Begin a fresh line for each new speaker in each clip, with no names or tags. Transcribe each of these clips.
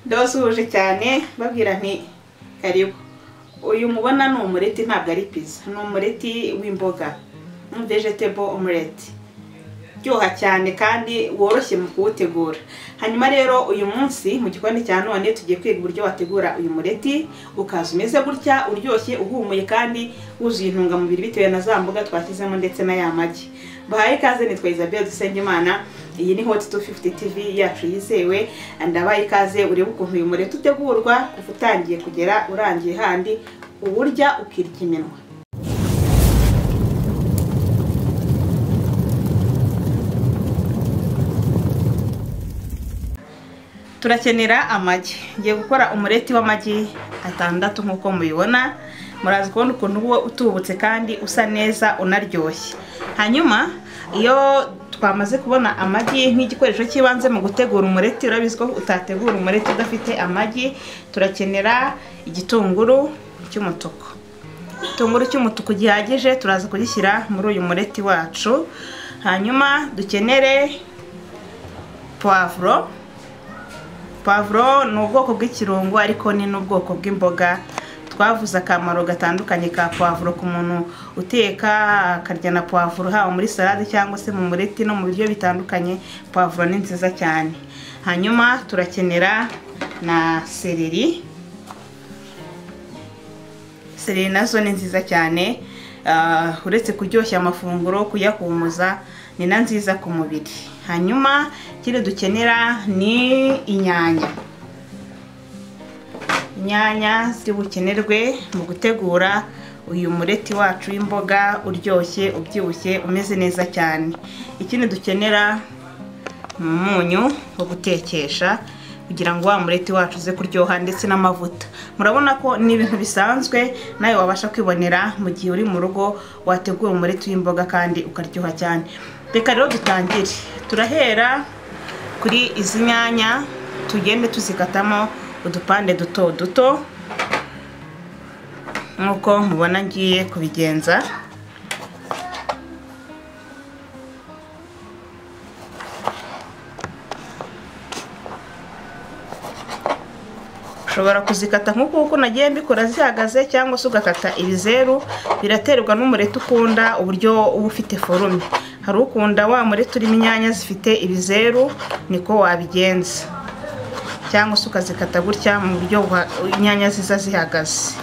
Ndabasuhuje cyane babwira nti karibu. Uyu mubona ni umureti, ntabwo ari pizza, ni umureti w'imboga, vegetable omelette. Ryoha cyane kandi woroshye mu kuwutegura. Hanyuma rero uyu munsi mu gikoni cya none tugiye kwiga uburyo wategura uyu mureti ukaza umeze gutya, uryoshye, uhumuye kandi wuzuye intungamubiri bitewe na za mboga twashyizemo ndetse na ya magi. Bahaye ikaze, nitwa Isabelle Dusengimana. Iyi ni Hot 250 TV yacu yizewe. Ndabaye ikaze urebe ukuntu uyu mureti utegurwa kuva utangiye kugera urangiye handi uburya ukirya iminwa. Turakenera amagi. Ngiye gukora umureti w'amagi 6 nkuko mubibona. Murazi kubona ukuntu uwo utubutse kandi usa neza unaryoshye. Hanyuma iyo twamaze kubona amagi nk'igikoresho cy'ibanze mu gutegura umureti, urabizi ko utategura umureti udafite amagi, turakenera igitunguru cy'umutuku. Igitunguru cy'umutuku gihagije turaza kugishyira muri uyu mureti wacu. Hanyuma dukenere poivro. Poivro ni ubwoko bw'ikirungo ariko ni n'ubwoko bw'imboga. Twavuze akamaro gatandukanye ka poivro ku muntu uteka akarya na poivro, haba muri salade cyangwa se mu mureti no mu biryo bitandukanye. Poivro ni nziza cyane. Hanyuma turakenera na celery. Celery nazo ni nziza cyane, uretse kuryoshya amafunguro, kuyahumuza, ni na nziza ku mubiri. Hanyuma kiri dukenera ni inyanya. Inyanya ziri bukenerwe mu gutegura uyu mureti wacu w'imboga uryoshye, ubyibushye, umeze neza cyane. Ikindi dukenera umunyu wo gutekesha kugira ngo wa mureti wacu uze kuryoha, ndetse n'amavuta. Murabona ko ni ibintu bisanzwe nawe wabasha kwibonera mu gihe uri mu rugo wategura umureti w'imboga kandi ukaryoha cyane. Reka rero dutangire. Turahera kuri izi nyanya, tugende tuzikatamo udupande duto duto nkuko mubona ngiye kubigenza. Ushobora kuzikata nkuko nagiye mbikora zihagaze, cyangwa se ugakata ibizeru. Biraterwa n'umureti ukunda, uburyo uba ufite forume. Hari ukunda wa mureti urimo inyanya zifite ibizeru, niko wabigenza, cyangwa se ukazikata gutya mu buryo inyanya ziza zihagaze.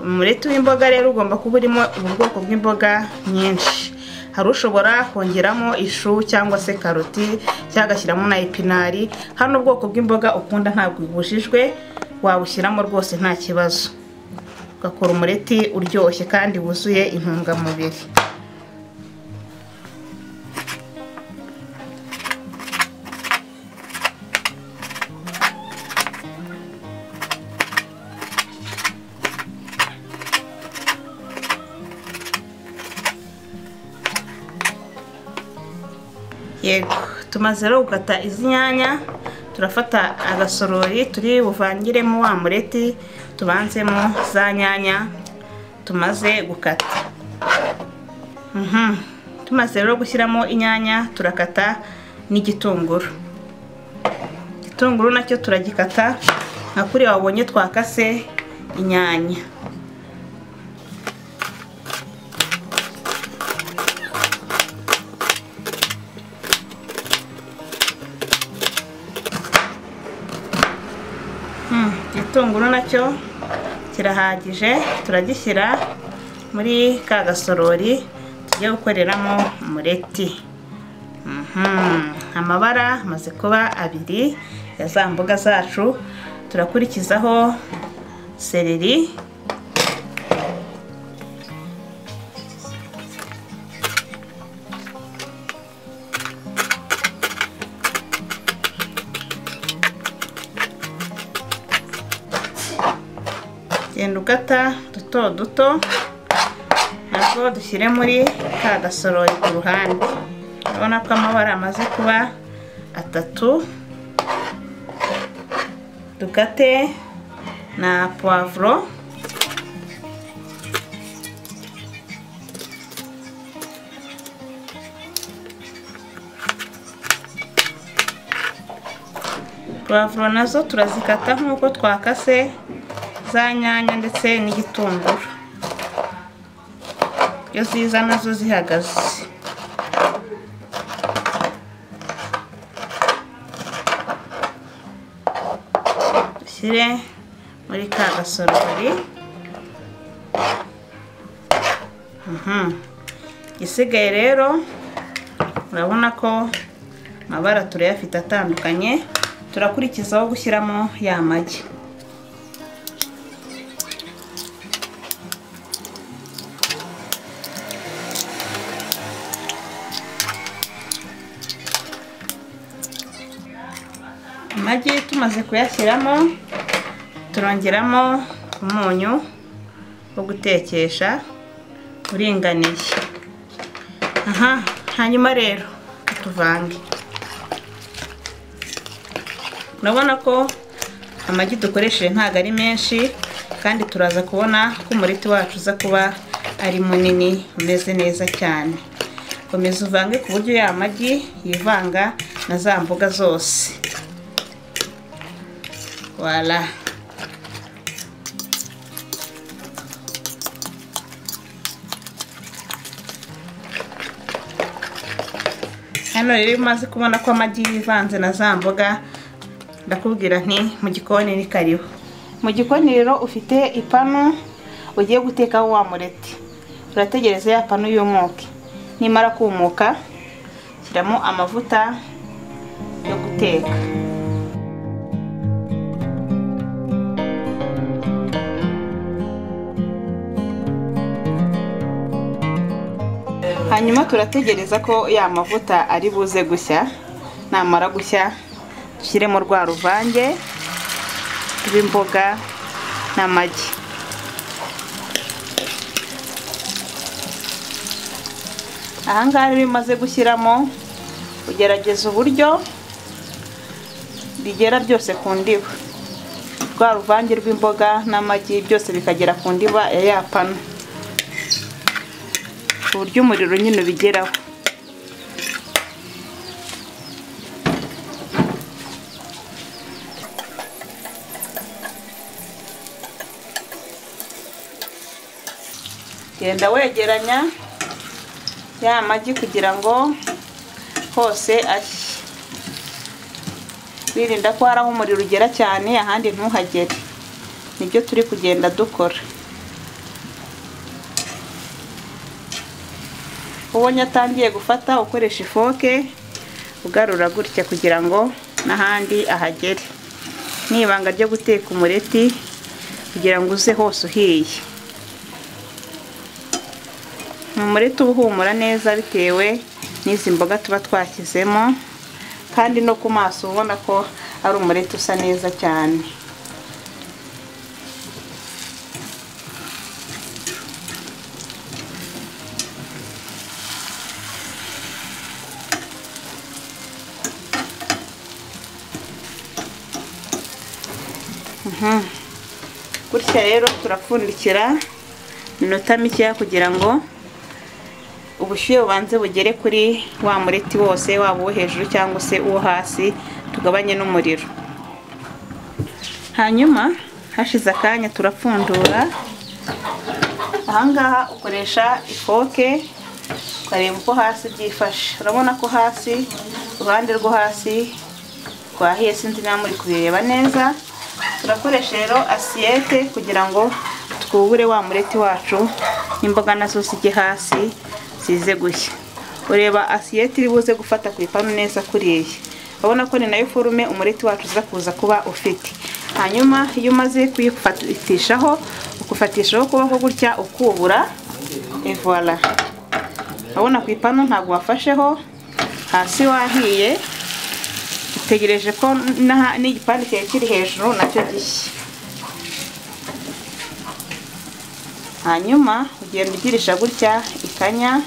Umureti w'imboga rero ugomba kuba urimo ubwoko bw'imboga nyinshi. Hari ushobora kongeramo ishu cyangwa se karoti, cyangwa agashyiramo na epinari. Hano ubwoko bw'imboga ukunda ntabwo bibujijwe, wawushyiramo rwose nta kibazo, ugakora umureti uryoshye kandi wuzuye intungamubiri. Yego, tumaze rero gukata izi nyanya, turafata agasorori turi buvangiremo wa mureti, tubanzemo za nyanya tumaze gukata. Tumaze rero gushyiramo inyanya, turakata n'igitunguru. Igitunguru nacyo turagikata nka kuri wabonye twakase inyanya. Igitunguru nacyo kirahagije, turagishyira muri ka gasorori tugiye gukoreramo umureti. Amabara amaze kuba abiri ya za mboga zacu. Turakurikizaho celery, genda ukata duto duto, nabwo dushyire muri ka gasorori ku ruhande. Urabona ko amabara amaze kuba 3. Dukate na poivro, Puwavuro nazo turazikata nk'uko twakase za nyanya ndetse n'igitunguru, iyo ziza nazo zihagaze. Dushyire muri ka gasorori. Igisigaye rero urabona ko amabara turayafite atandukanye, turakurikizaho gushyiramo ya magi. Amagi tumaze kuyashyiramo, turongeramo umunyu wo gutekesha uringaniye. Hanyuma rero tuvange. Urabona ko amagi dukoresheje ntago ari menshi, kandi turaza kubona ko umureti wacu uza kuba ari munini umeze neza cyane. Komeza uvange ku buryo ya magi yivanga na za mboga zose. Voilà. Hano rero umaze kubona ko amagi yivanze na za mboga, ndakubwira nti mu gikoni ni kariho. Mu gikoni rero ufite ipanu ugiye gutekaho wa mureti. Urategereza ya panu yumuke. Nimara kumuka, shyiramo amavuta yo guteka. Hanyuma turategereza ko ya mavuta ari buze gushya. Namara gushya, dushyiremo rwa ruvange rw'imboga n'amagi. Ahangaha rero bimaze gushyiramo, ugerageza uburyo bigera byose ku ndiba. Rwa ruvange rw'imboga n'amagi byose bikagera ku ndiba ya ya panu, uburyo umuriro nyine ubigeraho. Genda wegeranya ya magi kugira ngo hose ashye. Wirinda ko hari aho umuriro ugera cyane ahandi ntuhagere. Nibyo turi kugenda dukora. Ubonye atangiye gufata, ukoresha ifoke ugarura gutya kugira ngo n'ahandi ahagere. N'ibanga ryo guteka umureti kugira ngo uze hose uhiye. Umureti uhumura neza bitewe n'izi mboga tuba twashyizemo, kandi no ku maso ubona ko ari umureti usa neza cyane. Gutya rero turapfundikira minota mikeya kugira ngo ubushyuhe bubanze bugere kuri wa mureti wose, waba uwo hejuru cyangwa se uwo hasi, tugabanye n'umuriro. Hanyuma hashize akanya turapfundura. Ahangaha ukoresha ifoke ukareba uko hasi byifashe. Urabona ko hasi, uruhande rwo hasi rwahiye, sinzi niba muri kubireba neza. Turakoresha rero asiyete kugira ngo twubure wa mureti wacu n'imboga nazo zijye hasi zize gushya. Ureba asiyete iri buze gufata ku ipanu neza kuriya. Urabona ko ni nayo forume umureti wacu uza kuza kuba ufite. Hanyuma iyo umaze kuyifatishaho, ukufatishaho ukuboko gutya ukubura. Et voilà. Urabona ku ipanu ntabwo wafasheho, hasi wahiye. Utegereje ko n'igipande cyawe kiri hejuru nacyo gishya. Hanyuma ugenda ugirisha gutya ikanya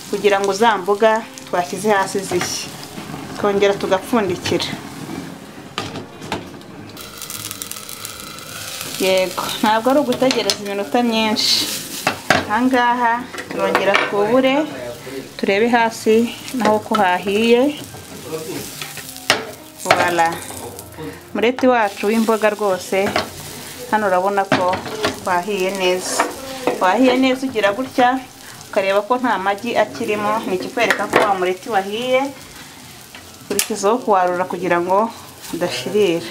kugira ngo za mboga twashyize hasi zishye. Twongera tugapfundikira. Yego, ntabwo ari ugutegereza iminota myinshi. Ahangaha turongera twubure, turebe hasi naho ko hahiye. Voilà. Voilà. Umureti wacu w'imboga rwose hano urabona ko wahiye neza. Wahiye neza ugira gutya ukareba ko nta magi akirimo, ni ikikwereka ko wa mureti wahiye. Kurikizaho kuwarura kugira ngo udashirira.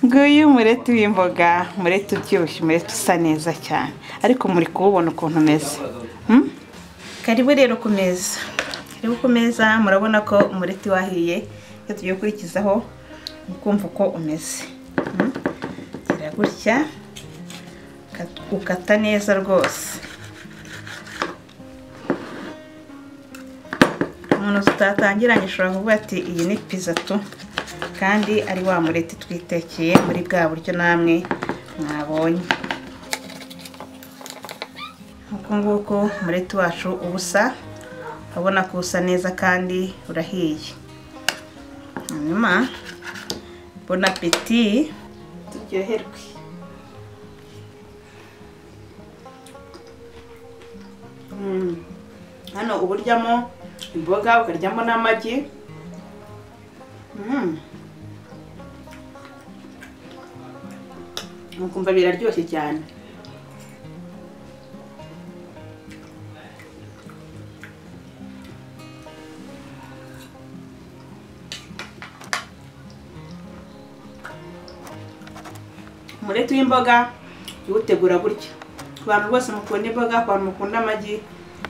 Nguyu umureti w'imboga, umureti uryoshye, umureti usa neza cyane, ariko muri kuwubona ukuntu umeze. Karibu rero ku meza. Karibu ku meza, murabona ko umureti wahiye. Iyo tugiye kurikizaho ukumva uko umeze. Gira gutya ukata neza rwose. Umuntu tutatangiranye ushobora kuvuga ati iyi ni pizza tu, kandi ari wa mureti twitekeye muri bwa buryo namwe mwabonye. Uko nguko umureti wacu ubusa, urabona ko usa neza kandi urahiye. Hanyuma bon appétit, turyoherwe. Hano uburyamo imboga ukaryamo n'amagi. Ukumva biraryoshye cyane. Umureti w'imboga uwutegura gutya. Ku bantu bose mukunda imboga, ku bantu mukunda amagi,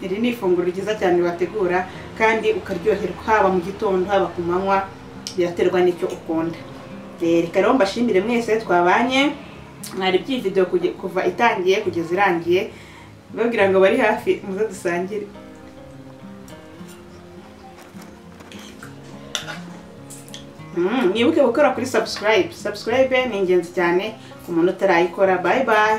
iri ni ifunguro ryiza cyane bategura kandi ukaryoherwa, haba mu gitondo haba ku manywa, biraterwa n'icyo ukunda. Reka rero mbashimire mwese twabanye, mwari by'iyi video kuva itangiye kugeza irangiye. Babwira ngo bari hafi muze dusangire. Mwibuke gukora kuri subscribe. Subscribe ni ingenzi cyane ku muntu utarayikora. Bye bye.